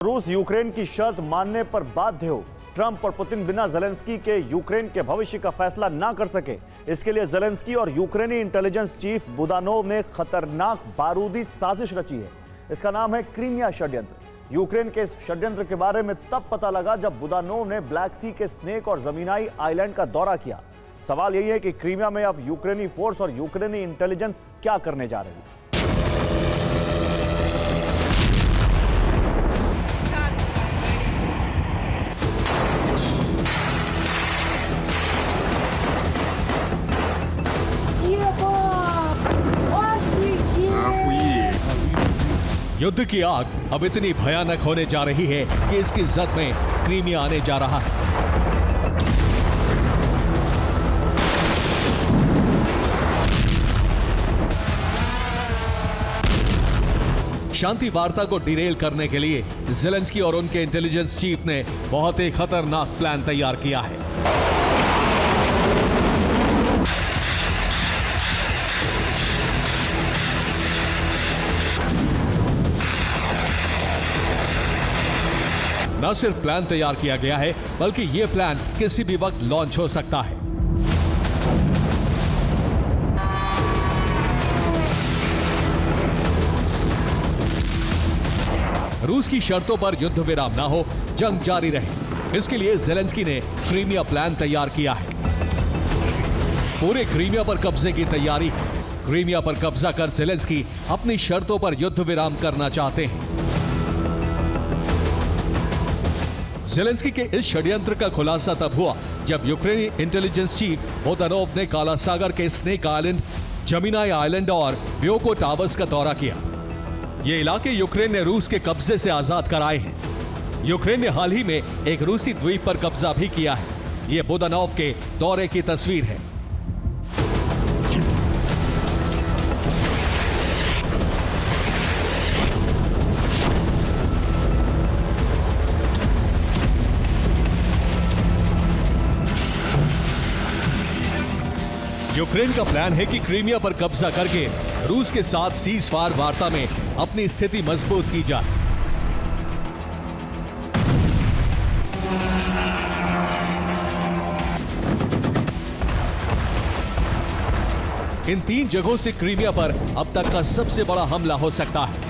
रूस यूक्रेन की शर्त मानने पर बाध्य हो। ट्रंप और पुतिन बिना ज़ेलेंस्की के यूक्रेन के भविष्य का फैसला ना कर सके। इसके लिए ज़ेलेंस्की और यूक्रेनी इंटेलिजेंस चीफ बुदानोव ने खतरनाक बारूदी साजिश रची है। इसका नाम है क्रीमिया षड्यंत्र। यूक्रेन के इस षड्यंत्र के बारे में तब पता लगा जब बुदानोव ने ब्लैक सी के स्नेक और जमीनाई आइलैंड का दौरा किया। सवाल यही है कि क्रीमिया में अब यूक्रेनी फोर्स और यूक्रेनी इंटेलिजेंस क्या करने जा रही है। युद्ध की आग अब इतनी भयानक होने जा रही है कि इसकी जद में क्रीमिया आने जा रहा है। शांति वार्ता को डिरेल करने के लिए ज़ेलेंस्की और उनके इंटेलिजेंस चीफ ने बहुत ही खतरनाक प्लान तैयार किया है। न सिर्फ प्लान तैयार किया गया है, बल्कि यह प्लान किसी भी वक्त लॉन्च हो सकता है। रूस की शर्तों पर युद्ध विराम ना हो, जंग जारी रहे, इसके लिए ज़ेलेंस्की ने क्रीमिया प्लान तैयार किया है। पूरे क्रीमिया पर कब्जे की तैयारी है। क्रीमिया पर कब्जा कर ज़ेलेंस्की अपनी शर्तों पर युद्ध विराम करना चाहते हैं। ज़ेलेंस्की के इस षड्यंत्र का खुलासा तब हुआ जब यूक्रेनी इंटेलिजेंस चीफ बुदानोव ने काला सागर के स्नेक आइलैंड, जमीनाई आइलैंड और ब्योको टावर्स का दौरा किया। ये इलाके यूक्रेन ने रूस के कब्जे से आजाद कराए हैं। यूक्रेन ने हाल ही में एक रूसी द्वीप पर कब्जा भी किया है। ये बुदानोव के दौरे की तस्वीर है। यूक्रेन का प्लान है कि क्रीमिया पर कब्जा करके रूस के साथ सीज़फायर वार्ता में अपनी स्थिति मजबूत की जाए। इन 3 जगहों से क्रीमिया पर अब तक का सबसे बड़ा हमला हो सकता है।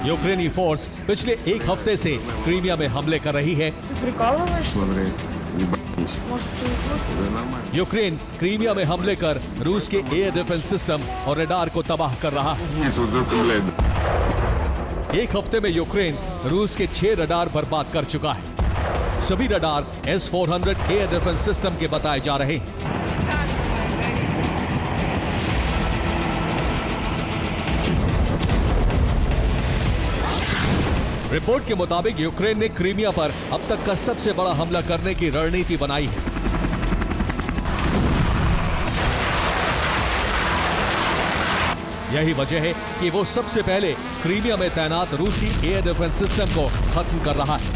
यूक्रेनी फोर्स पिछले 1 हफ्ते से क्रीमिया में हमले कर रही है। यूक्रेन क्रीमिया में हमले कर रूस के एयर डिफेंस सिस्टम और रडार को तबाह कर रहा है। 1 हफ्ते में यूक्रेन रूस के 6 रडार बर्बाद कर चुका है। सभी radar S-400 air defence system के बताए जा रहे हैं। रिपोर्ट के मुताबिक यूक्रेन ने क्रीमिया पर अब तक का सबसे बड़ा हमला करने की रणनीति बनाई है। यही वजह है कि वो सबसे पहले क्रीमिया में तैनात रूसी एयर डिफेंस सिस्टम को खत्म कर रहा है,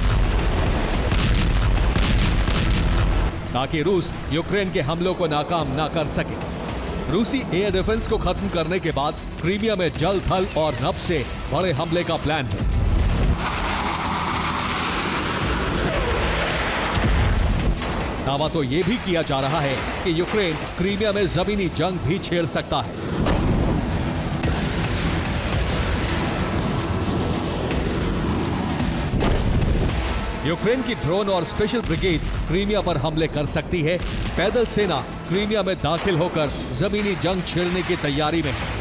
ताकि रूस यूक्रेन के हमलों को नाकाम ना कर सके। रूसी एयर डिफेंस को खत्म करने के बाद क्रीमिया में जल, थल और नभ से बड़े हमले का प्लान है। दावा तो यह भी किया जा रहा है कि यूक्रेन क्रीमिया में जमीनी जंग भी छेड़ सकता है। यूक्रेन की ड्रोन और स्पेशल ब्रिगेड क्रीमिया पर हमले कर सकती है। पैदल सेना क्रीमिया में दाखिल होकर जमीनी जंग छेड़ने की तैयारी में है।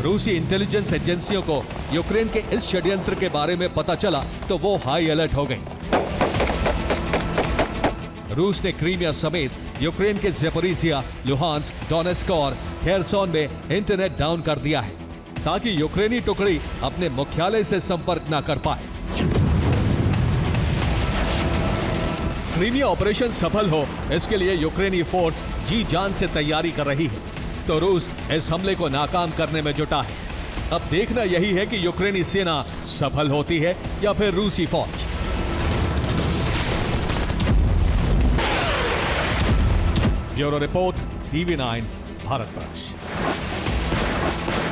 रूसी इंटेलिजेंस एजेंसियों को यूक्रेन के इस षड्यंत्र के बारे में पता चला तो वो हाई अलर्ट हो गई। रूस ने क्रीमिया समेत यूक्रेन के ज़ेपोरिजिया, लुहांस्क, डोनेट्स्क और खेरसोन में इंटरनेट डाउन कर दिया है, ताकि यूक्रेनी टुकड़ी अपने मुख्यालय से संपर्क न कर पाए। क्रीमिया ऑपरेशन सफल हो, इसके लिए यूक्रेनी फोर्स जी जान से तैयारी कर रही है। तो रूस इस हमले को नाकाम करने में जुटा है। अब देखना यही है कि यूक्रेनी सेना सफल होती है या फिर रूसी फौज। Bureau report, TV9 Bharatvarsh.